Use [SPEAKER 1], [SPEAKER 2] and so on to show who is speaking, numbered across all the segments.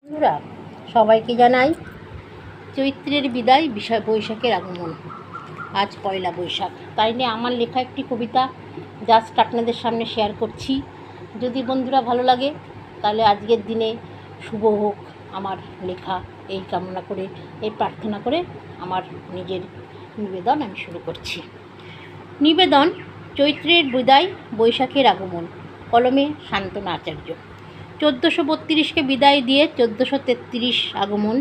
[SPEAKER 1] বন্ধুরা, সবাইকে জানাই চৈত্রের বিদায়, বৈশাখের আগমন। আজ পয়লা বৈশাখ, তাই নিয়ে আমার লেখা একটি কবিতা জাস্ট আপনাদের সামনে শেয়ার করছি। যদি বন্ধুরা ভালো লাগে তাহলে আজকের দিনে শুভ হোক আমার লেখা, এই কামনা করে, এই প্রার্থনা করে আমার নিজের নিবেদন আমি শুরু করছি। নিবেদন: চৈত্রের বিদায়, বৈশাখের আগমন। কলমে শান্তনা আচার্য। 1432কে বিদায় দিয়ে 1433 আগমন।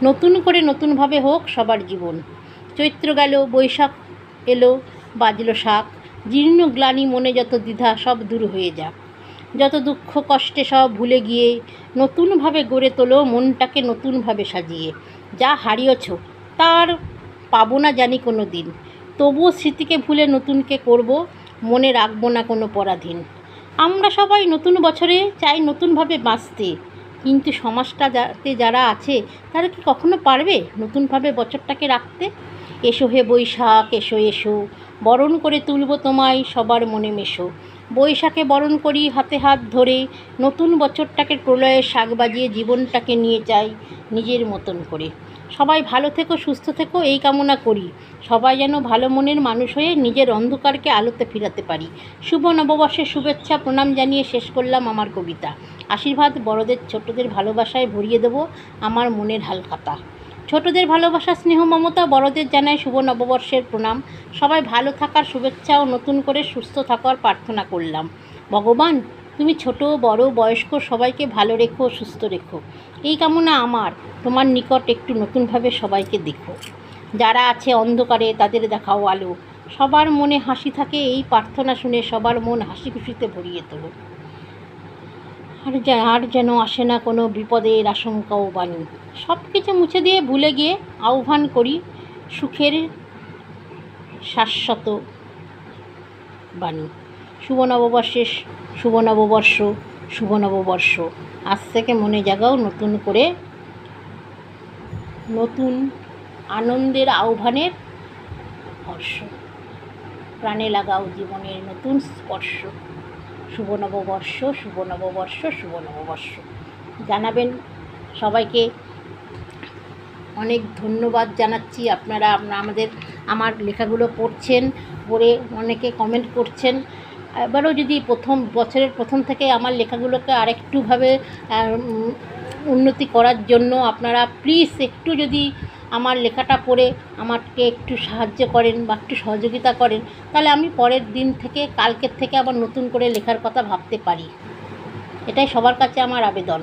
[SPEAKER 1] নতুন করে নতুনভাবে হোক সবার জীবন। চৈত্র গেল, বৈশাখ এলো, বাজলো শাক। জীর্ণ গ্লানি মনে যত দ্বিধা সব দূর হয়ে যাক। যত দুঃখ কষ্টে সব ভুলে গিয়ে নতুনভাবে গড়ে তোলো মনটাকে নতুনভাবে সাজিয়ে। যা হারিয়েছ তার পাবো না জানি কোনো দিন, তবুও স্মৃতিকে ভুলে নতুনকে করব, মনে রাখবো না কোনো পরাধীন। আমরা সবাই নতুন বছরে চাই নতুনভাবে বাঁচতে, কিন্তু সমাজটাতে যারা আছে তারা কি কখনো পারবে নতুনভাবে বছরটাকে রাখতে? এসো হে বৈশাখ, এসো এসো, বরণ করে তুলব তোমায় সবার মনে মেশো। বৈশাখে বরণ করি হাতে হাত ধরে, নতুন বছরটাকে প্রলয়ের শাক বাজিয়ে জীবনটাকে নিয়ে যাই নিজের মতন করে। সবাই ভালো থেকো, সুস্থ থেকো, এই কামনা করি। সবাই যেন ভালো মনের মানুষ হয়ে নিজের অন্ধকারকে আলোতে ফিরাতে পারি। শুভ নববর্ষের শুভেচ্ছা প্রণাম জানিয়ে শেষ করলাম আমার কবিতা। আশীর্বাদ বড়দের ছোটদের ভালোবাসায় ভরিয়ে দেব আমার মনের হালখাতা। ছোটদের ভালোবাসা, স্নেহ, মমতা, বড়দের জানাই শুভ নববর্ষের প্রণাম। সবাই ভালো থাকার শুভেচ্ছা ও নতুন করে সুস্থ থাকার প্রার্থনা করলাম। ভগবান, তুমি ছোট বড় বয়স্ক সবাইকে ভালো রেখো, সুস্থ রেখো, এই কামনা আমার। তোমার নিকট একটু নতুনভাবে সবাইকে দেখো। যারা আছে অন্ধকারে তাদের দেখাও আলো। সবার মনে হাসি থাকে, এই প্রার্থনা শুনে সবার মন হাসি খুশিতে ভরিয়ে তোলো। আর যেন আসে না কোনো বিপদের আশঙ্কা ও বাণী। সব কিছু মুছে দিয়ে ভুলে গিয়ে আহ্বান করি সুখের শাশ্বত বাণী। শুভ নববর্ষের শুভ নববর্ষ, শুভ নববর্ষ। আজ থেকে মনে জাগাও নতুন করে, নতুন আনন্দের আহ্বানের হর্ষ। প্রাণে লাগাও জীবনের নতুন স্পর্শ। শুভ নববর্ষ, শুভ নববর্ষ, শুভ নববর্ষ। জানাবেন সবাইকে অনেক ধন্যবাদ জানাচ্ছি। আপনারা আমার লেখাগুলো পড়ছেন, পড়ে অনেকে কমেন্ট করছেন। এবারও যদি বছরের প্রথম থেকে আমার লেখাগুলোকে আরেকটুভাবে উন্নতি করার জন্য আপনারা প্লিজ একটু যদি আমার লেখাটা পড়ে আমাকে একটু সাহায্য করেন বা একটু সহযোগিতা করেন, তাহলে আমি পরের দিন থেকে, কালকের থেকে আবার নতুন করে লেখার কথা ভাবতে পারি। এটাই সবার কাছে আমার আবেদন।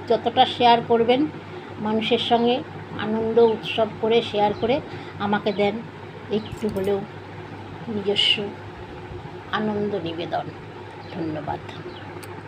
[SPEAKER 1] যতটা শেয়ার করবেন মানুষের সঙ্গে আনন্দ উৎসব করে শেয়ার করে আমাকে দেন একটু হলেও নিজস্ব আনন্দ নিবেদন। ধন্যবাদ।